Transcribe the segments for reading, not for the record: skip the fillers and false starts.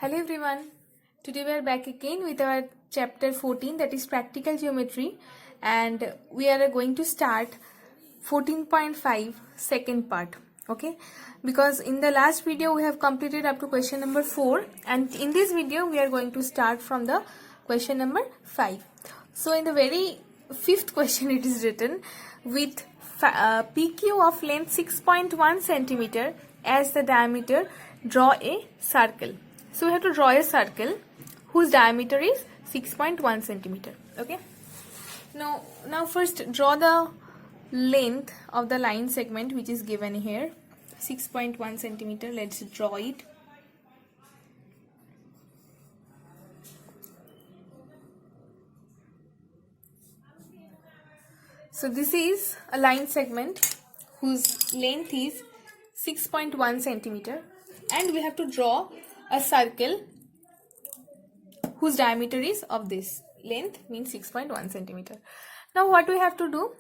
Hello everyone. Today we are back again with our chapter 14, that is practical geometry, and we are going to start 14.5 second part. Okay, because in the last video we have completed up to question number 4, and in this video we are going to start from the question number 5. So in the very fifth question it is written, with PQ of length 6.1 centimeter as the diameter, draw a circle. So we have to draw a circle whose diameter is 6.1 centimeter. Okay. Now first draw the length of the line segment which is given here, 6.1 centimeter. Let's draw it. So this is a line segment whose length is 6.1 centimeter, and we have to draw a circle whose diameter is of this length, means 6.1 centimeter. Now what we have to do?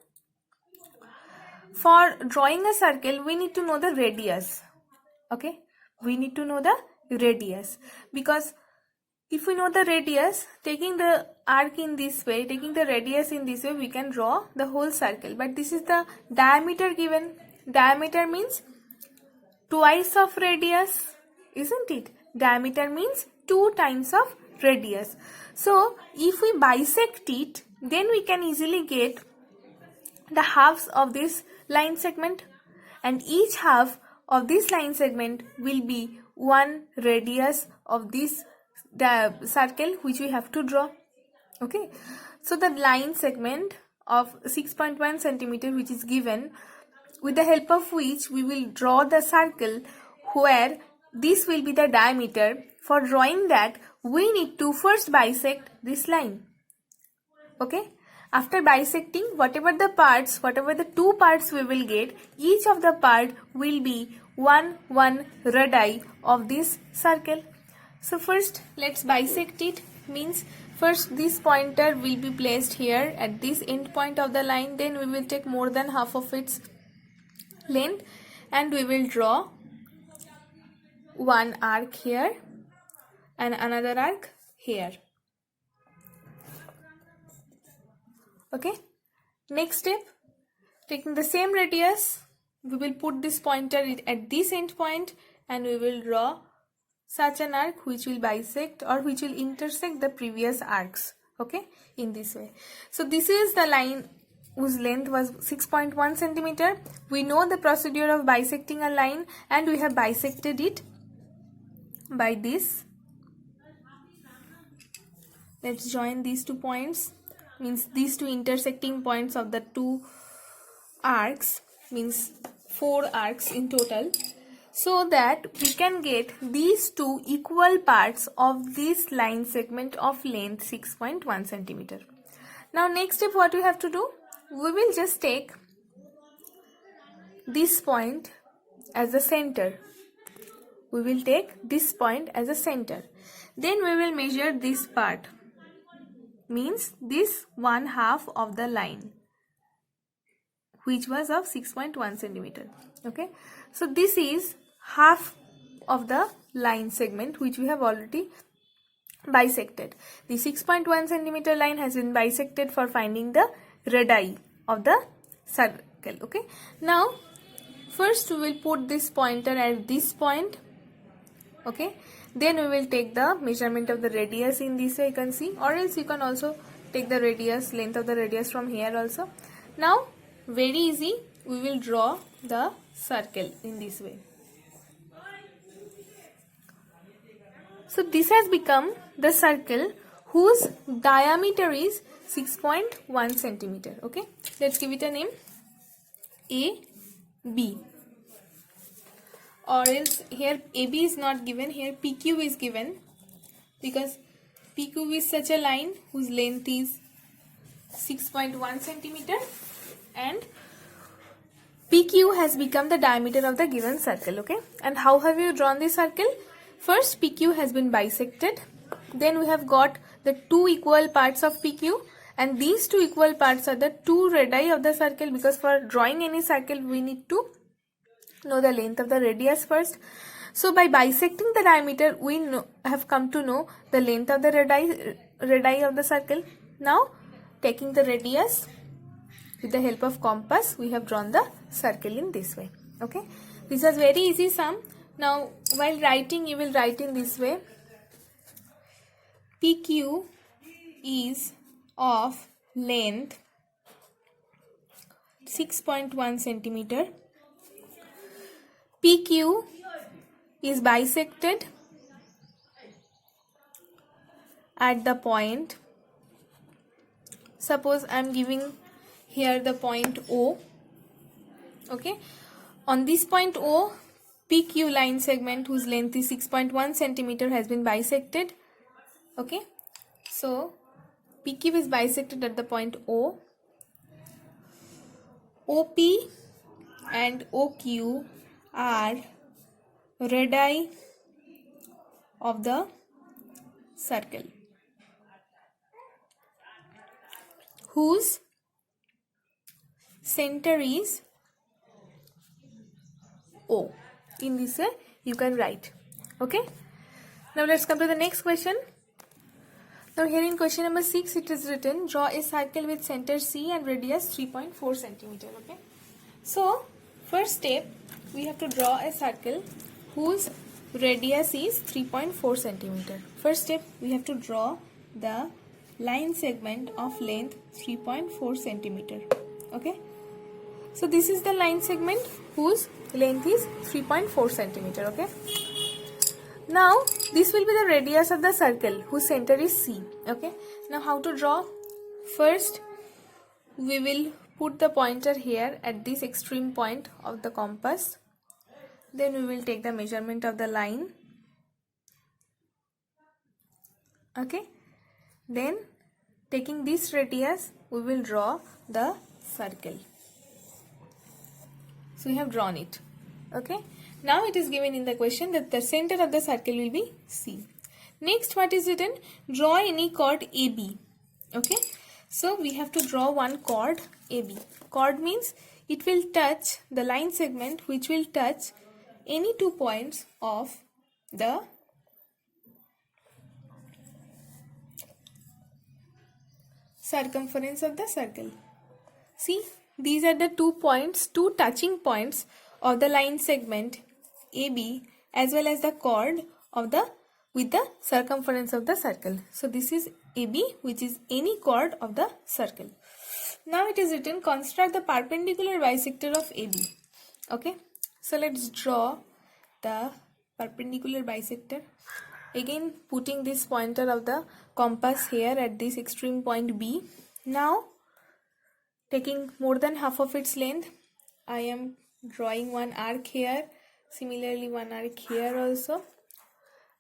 For drawing a circle we need to know the radius. Okay, we need to know the radius, because if we know the radius, taking the arc in this way, taking the radius in this way, we can draw the whole circle. But this is the diameter given. Diameter means twice of radius, isn't it? Diameter means 2 times of radius. So if we bisect it, then we can easily get the halves of this line segment, and each half of this line segment will be 1 radius of this circle which we have to draw. Okay, so the line segment of 6.1 centimeter which is given, with the help of which we will draw the circle where this will be the diameter. For drawing that, we need to first bisect this line. Okay, after bisecting, whatever the 2 parts we will get, each of the part will be 1 radii of this circle. So first let's bisect it. Means first this pointer will be placed here at this end point of the line, then we will take more than half of its length and we will draw one arc here and another arc here. Okay, next step, taking the same radius, we will put this pointer at this end point and we will draw such an arc which will bisect or which will intersect the previous arcs. Okay, in this way. So this is the line whose length was 6.1 centimeter. We know the procedure of bisecting a line and we have bisected it by this. Let's join these 2 points, means these 2 intersecting points of the 2 arcs, means 4 arcs in total, so that we can get these 2 equal parts of this line segment of length 6.1 centimeter. Now next step, what we have to do? We will just take this point as the center. We will take this point as a center. Then we will measure this part, means this 1/2 of the line which was of 6.1 centimeter. Okay, so this is half of the line segment which we have already bisected. The 6.1 centimeter line has been bisected for finding the radii of the circle. Okay, now first we will put this pointer at this point. Okay, then we will take the measurement of the radius in this way, you can see, or else you can also take the radius, length of the radius from here also. Now very easy, we will draw the circle in this way. So this has become the circle whose diameter is 6.1 centimeter. Okay, let's give it a name, AB. Or else here AB is not given, here PQ is given, because PQ is such a line whose length is 6.1 centimeter and PQ has become the diameter of the given circle. Okay, and how have you drawn this circle? First PQ has been bisected, then we have got the 2 equal parts of PQ, and these 2 equal parts are the 2 radii of the circle, because for drawing any circle we need to know the length of the radius first. So by bisecting the diameter, we have come to know the length of the radii of the circle. Now taking the radius with the help of compass, we have drawn the circle in this way. Okay, this was very easy sum. Now while writing, you will write in this way: PQ is of length 6.1 centimeter. PQ is bisected at the point, suppose I am giving here the point O. Okay, on this point O, PQ line segment whose length is 6.1 centimeter has been bisected. Okay, so PQ is bisected at the point O. OP and OQ are radii of the circle whose center is O. In this way you can write. Okay, now let's come to the next question. Now here in question number 6 it is written, draw a circle with center C and radius 3.4 centimeter. Okay, so first step, we have to draw a circle whose radius is 3.4 centimeter. First step, we have to draw the line segment of length 3.4 centimeter. Okay, so this is the line segment whose length is 3.4 centimeter. Okay, now this will be the radius of the circle whose center is C. Okay, now how to draw? First, we will put the pointer here at this extreme point of the compass. Then we will take the measurement of the line. Okay, then taking this radius, we will draw the circle. So we have drawn it. Okay, now it is given in the question that the center of the circle will be C. Next, what is written? Draw any chord AB. Okay, so we have to draw one chord AB. Chord means it will touch the line segment which will touch any 2 points of the circumference of the circle. See, these are the 2 points, 2 touching points of the line segment AB as well as the chord of the with the circumference of the circle. So this is AB, which is any chord of the circle. Now it is written, construct the perpendicular bisector of AB. Okay, so let's draw the perpendicular bisector. Again putting this pointer of the compass here at this extreme point B. Now taking more than half of its length, I am drawing one arc here, similarly one arc here also,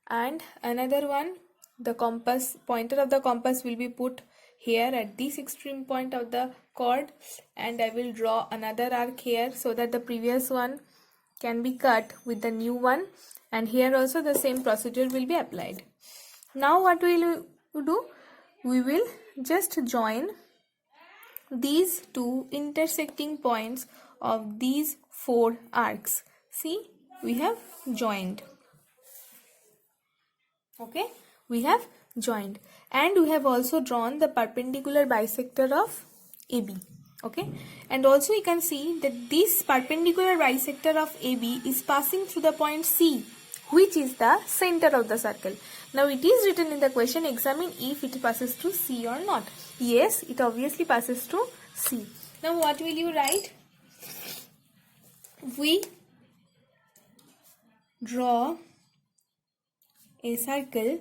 and another one, the compass pointer of the compass will be put here at this extreme point of the chord, and I will draw another arc here so that the previous one can be cut with the new one, and here also the same procedure will be applied. Now what will we do? We will just join these 2 intersecting points of these 4 arcs. See, we have joined. Okay, we have joined, and we have also drawn the perpendicular bisector of AB. Okay, and also you can see that this perpendicular bisector of AB is passing through the point C, which is the center of the circle. Now it is written in the question, examine if it passes through C or not. Yes, it obviously passes through C. Now what will you write? We draw a circle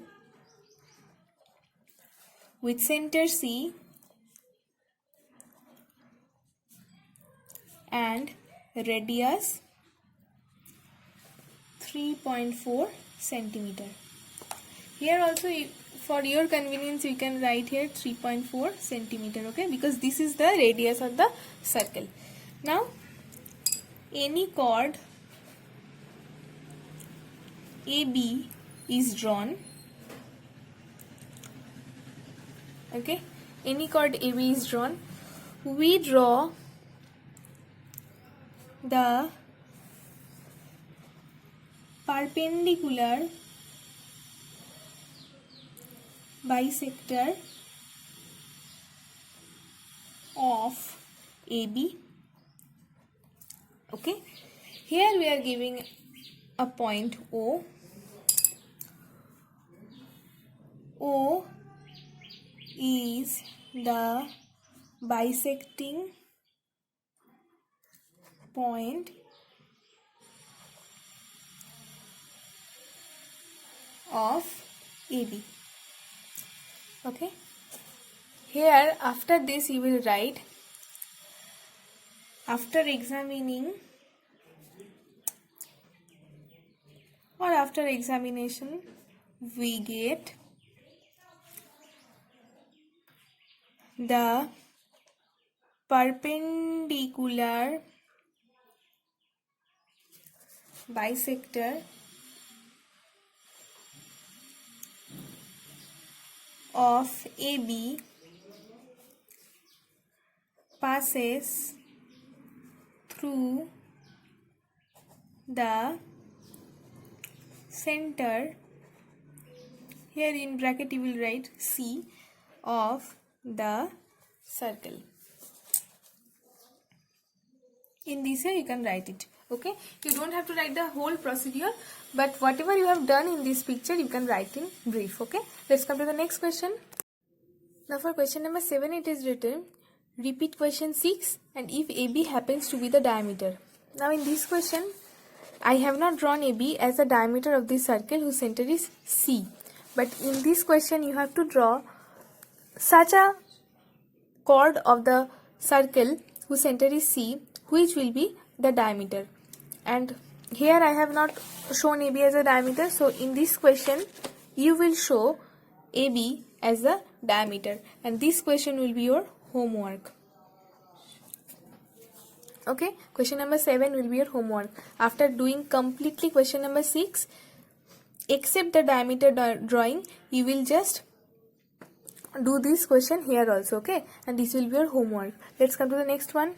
with center C and radius 3.4 centimeter. Here also, for your convenience, you can write here 3.4 centimeter. Okay, because this is the radius of the circle. Now any chord AB is drawn. Okay, any chord AB is drawn. We draw the perpendicular bisector of AB. Okay, here we are giving a point O. O is the bisecting point of AB. Okay, here after this you will write, after examining or after examination we get the perpendicular bisector of AB passes through the center, here in bracket you will write C, of the circle. In this way you can write it. Okay, you don't have to write the whole procedure, but whatever you have done in this picture you can write in brief. Okay, let's come to the next question. Now for question number 7 it is written, repeat question 6 and if AB happens to be the diameter. Now in this question I have not drawn AB as the diameter of this circle whose center is C, but in this question you have to draw such a chord of the circle whose center is C, which will be the diameter. And here I have not shown AB as a diameter, so in this question you will show AB as a diameter, and this question will be your homework. Okay, question number 7 will be your homework. After doing completely question number 6, except the diameter drawing, you will just do this question here also. Okay, and this will be your homework. Let's come to the next one.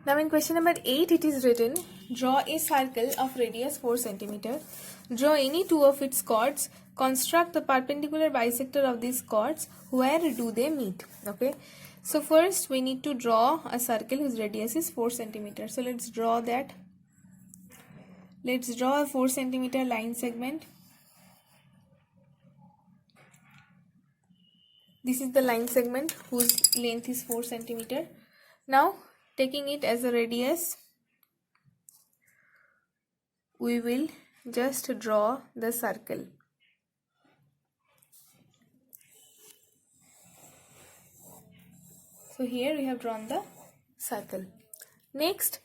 Now in question number 8 it is written, draw a circle of radius 4 cm. Draw any two of its chords. Construct the perpendicular bisector of these chords. Where do they meet? Okay, so first we need to draw a circle whose radius is 4 cm. So let's draw that. Let's draw a 4 cm line segment. This is the line segment whose length is 4 cm. Now taking it as a radius, we will just draw the circle. So here we have drawn the circle. Next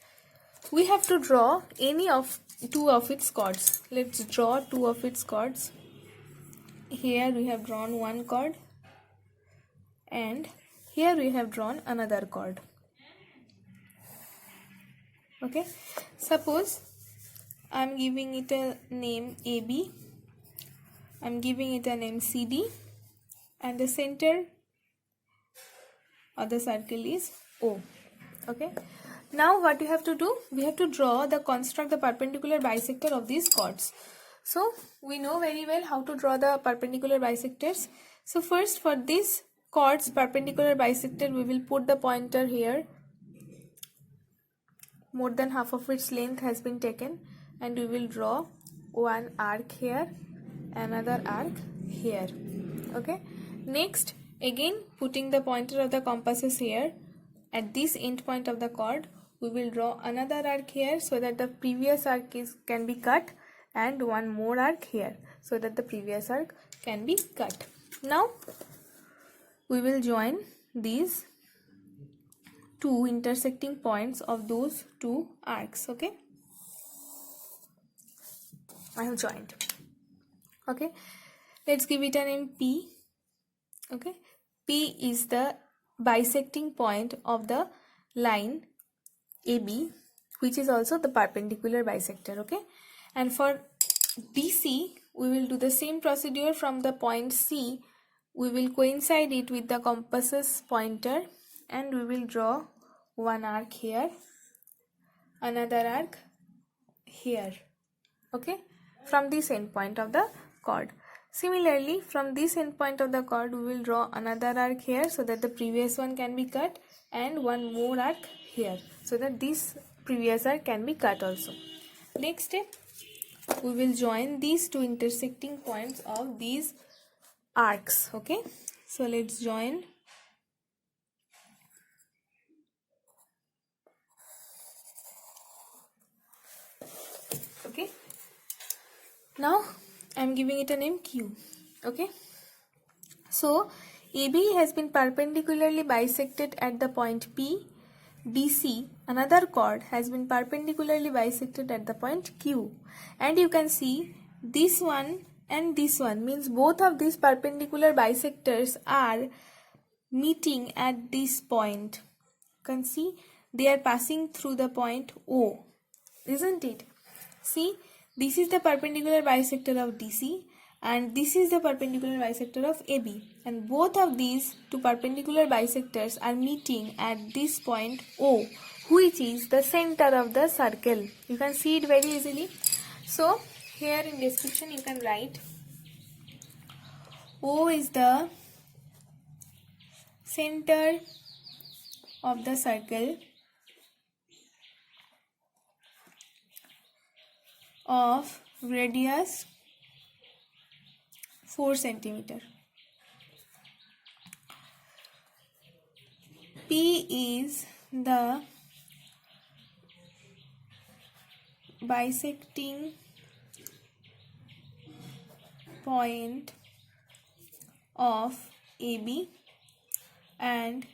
we have to draw any of two of its chords. Let's draw two of its chords. Here we have drawn one chord and here we have drawn another chord. Okay, suppose I am giving it a name AB, I am giving it a name CD, and the center of the circle is O. Okay, now what you have to do, we have to construct the perpendicular bisector of these chords. So we know very well how to draw the perpendicular bisectors. So first for this chords perpendicular bisector, we will put the pointer here. More than half of its length has been taken, and we will draw one arc here, another arc here. Okay, next again putting the pointer of the compasses here at this end point of the chord, we will draw another arc here so that the previous arc can be cut, and one more arc here so that the previous arc can be cut. Now we will join these two intersecting points of those two arcs. Okay, I have joined. Okay, let's give it a name P. Okay, P is the bisecting point of the line AB, which is also the perpendicular bisector. Okay, and for BC we will do the same procedure. From the point C we will coincide it with the compasses pointer, and we will draw one arc here, another arc here. Okay, from this end point of the chord. Similarly, from this end point of the chord, we will draw another arc here so that the previous one can be cut, and one more arc here so that this previous arc can be cut also. Next step, we will join these two intersecting points of these arcs. Okay, so let's join. Okay, now I am giving it a name Q. Okay, so AB has been perpendicularly bisected at the point P. DC, another chord, has been perpendicularly bisected at the point Q. And you can see this one and this one, means both of these perpendicular bisectors are meeting at this point. You can see they are passing through the point O, isn't it? See, this is the perpendicular bisector of DC and this is the perpendicular bisector of AB, and both of these two perpendicular bisectors are meeting at this point O, which is the center of the circle. You can see it very easily. So here in description you can write O is the center of the circle of radius 4 centimeter. P is the bisecting point of AB and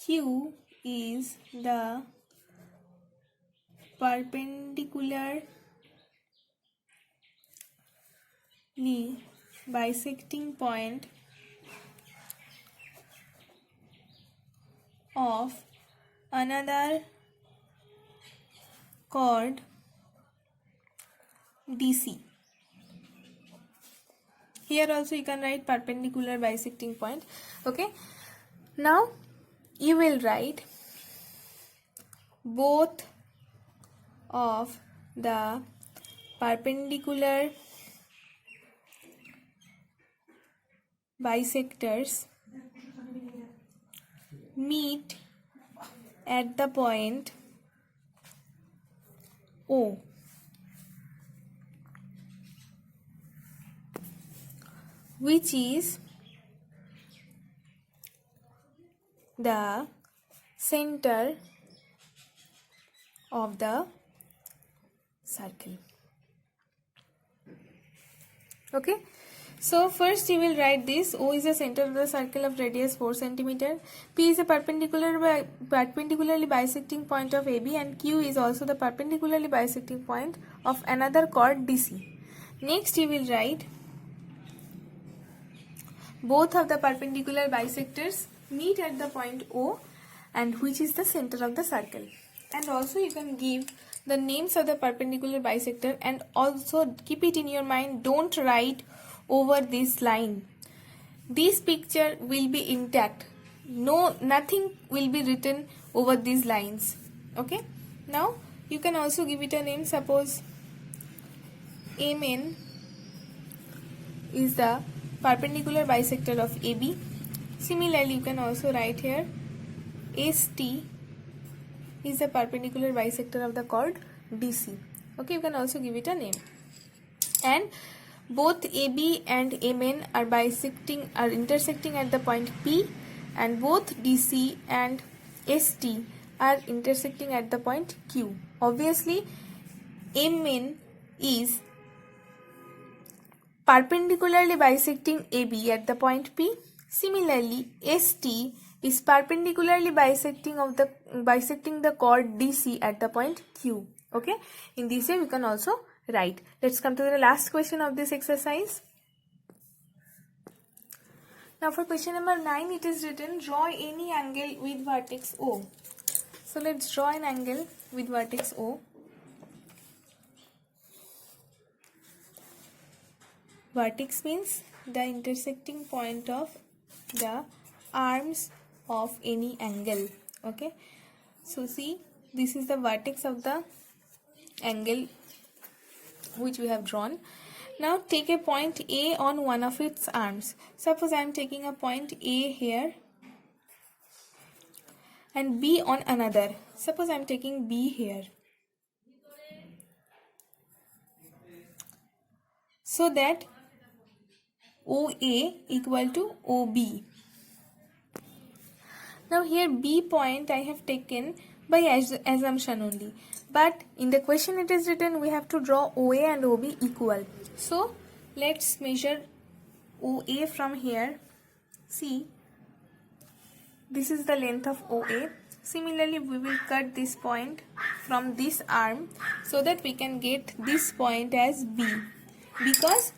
Q is the perpendicularly bisecting point of another chord DC. Here also you can write perpendicular bisecting point. Okay, now you will write both of the perpendicular bisectors meet at the point O. Which is the center of the circle. Okay, so first you will write this. O is the center of the circle of radius 4 centimeter. P is a perpendicularly bisecting point of AB, and Q is also the perpendicularly bisecting point of another chord DC. Next you will write both of the perpendicular bisectors meet at the point O, and which is the center of the circle. And also you can give the names of the perpendicular bisector, and also keep it in your mind, don't write over this line. This picture will be intact. Nothing will be written over these lines. Okay, now you can also give it a name. Suppose MN is the perpendicular bisector of AB. Similarly, you can also write here ST is the perpendicular bisector of the chord DC. Okay, you can also give it a name. And both AB and MN are intersecting at the point P, and both DC and ST are intersecting at the point Q. Obviously, MN is perpendicularly bisecting AB at the point P. Similarly, ST is perpendicularly bisecting the chord DC at the point Q. Okay, in this way we can also write. Let's come to the last question of this exercise. Now for question number 9, it is written, draw any angle with vertex O. So let's draw an angle with vertex O. Vertex means the intersecting point of the arms of any angle. Okay, so see, this is the vertex of the angle which we have drawn. Now take a point A on one of its arms. Suppose I am taking a point A here and B on another. Suppose I am taking B here. So that OA equal to OB. Now here B point I have taken by assumption only. But in the question it is written we have to draw OA and OB equal. So let's measure OA from here. See, this is the length of OA. Similarly, we will cut this point from this arm so that we can get this point as B. Because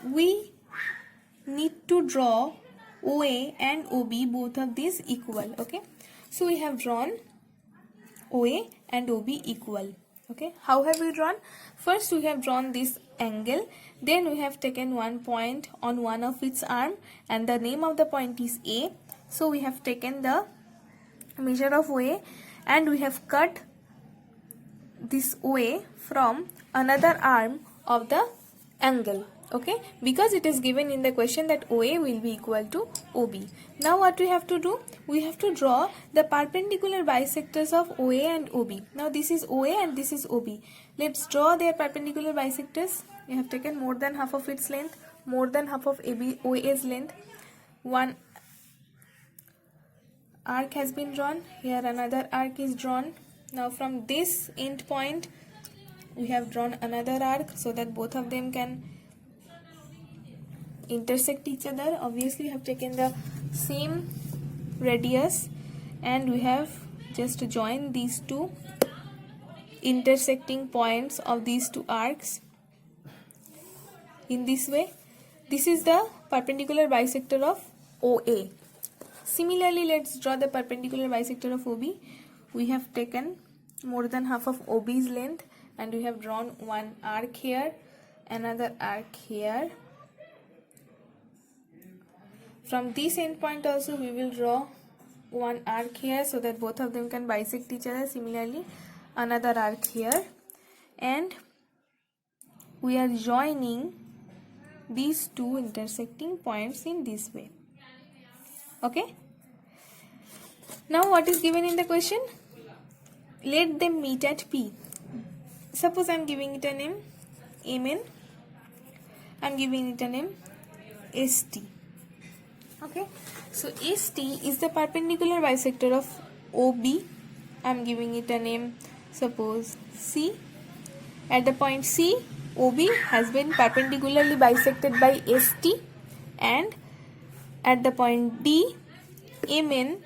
we need to draw OA and OB, both of these equal. Okay, so we have drawn OA and OB equal. Okay, how have we drawn? First we have drawn this angle, then we have taken one point on one of its arm and the name of the point is A. So we have taken the measure of OA and we have cut this OA from another arm of the angle. Okay, because it is given in the question that OA will be equal to OB. Now what we have to do? We have to draw the perpendicular bisectors of OA and OB. Now this is OA and this is OB. Let's draw their perpendicular bisectors. We have taken more than half of its length, more than half of OA's length. One arc has been drawn. Here another arc is drawn. Now from this end point we have drawn another arc so that both of them can intersect each other. Obviously we have taken the same radius and we have just joined these two intersecting points of these two arcs in this way. This is the perpendicular bisector of OA. Similarly, let's draw the perpendicular bisector of OB. We have taken more than half of OB's length and we have drawn one arc here, another arc here. From this end point also we will draw one arc here so that both of them can bisect each other. Similarly, another arc here, and we are joining these two intersecting points in this way. Okay. Now what is given in the question? Let them meet at P. Suppose I am giving it a name MN. I am giving it a name ST. Okay, so ST is the perpendicular bisector of OB. I am giving it a name, suppose C. At the point C, OB has been perpendicularly bisected by ST, and at the point D, MN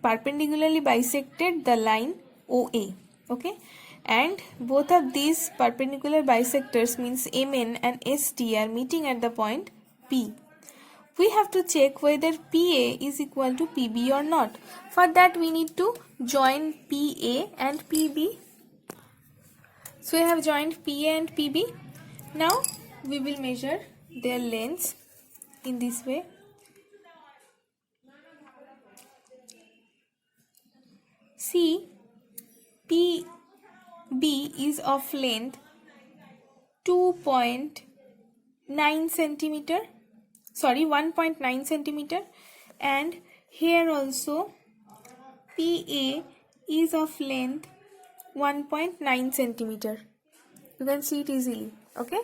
perpendicularly bisected the line OA. Okay, and both of these perpendicular bisectors means MN and ST are meeting at the point P. We have to check whether PA is equal to PB or not. For that we need to join PA and PB. So we have joined PA and PB. Now we will measure their lengths in this way. See, PB is of length 2.9 centimeter. Sorry, 1.9 centimeter, and here also PA is of length 1.9 centimeter. You can see it easily. Okay.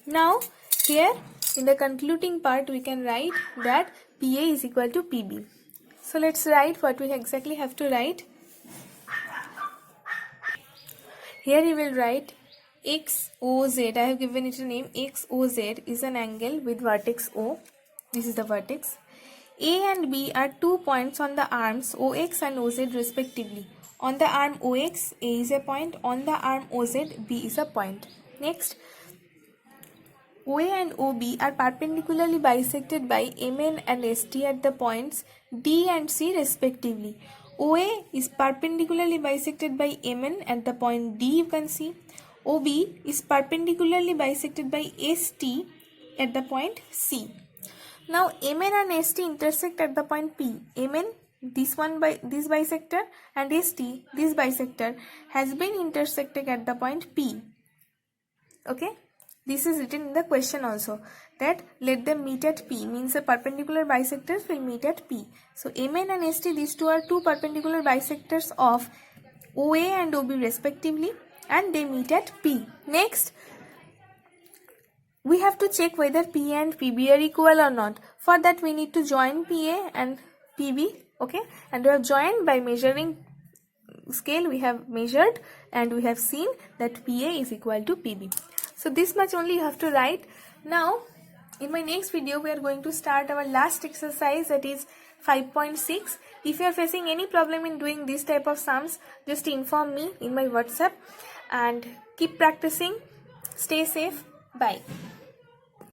Now here in the concluding part we can write that PA is equal to PB. So let's write what we exactly have to write. Here we will write XOZ. I have given it a name. XOZ is an angle with vertex O. This is the vertex. A and B are 2 points on the arms OX and OZ respectively. On the arm OX, A is a point. On the arm OZ, B is a point. Next, OA and OB are perpendicularly bisected by MN and ST at the points D and C respectively. OA is perpendicularly bisected by MN at the point D, you can see. OB is perpendicularly bisected by ST at the point C. Now MN and ST intersect at the point P. MN this one by this bisector, and ST, this bisector, has been intersecting at the point P. Okay, this is written in the question also, that let them meet at P, means the perpendicular bisectors will meet at P. So MN and ST, these two are two perpendicular bisectors of OA and OB respectively, and they meet at P. Next, we have to check whether P and PB are equal or not. For that we need to join PA and PB. Okay, and we have joined by measuring scale. We have measured and we have seen that PA is equal to PB. So this much only you have to write. Now in my next video we are going to start our last exercise, that is 5.6. If you are facing any problem in doing this type of sums, just inform me in my WhatsApp, and keep practicing. Stay safe. Bye.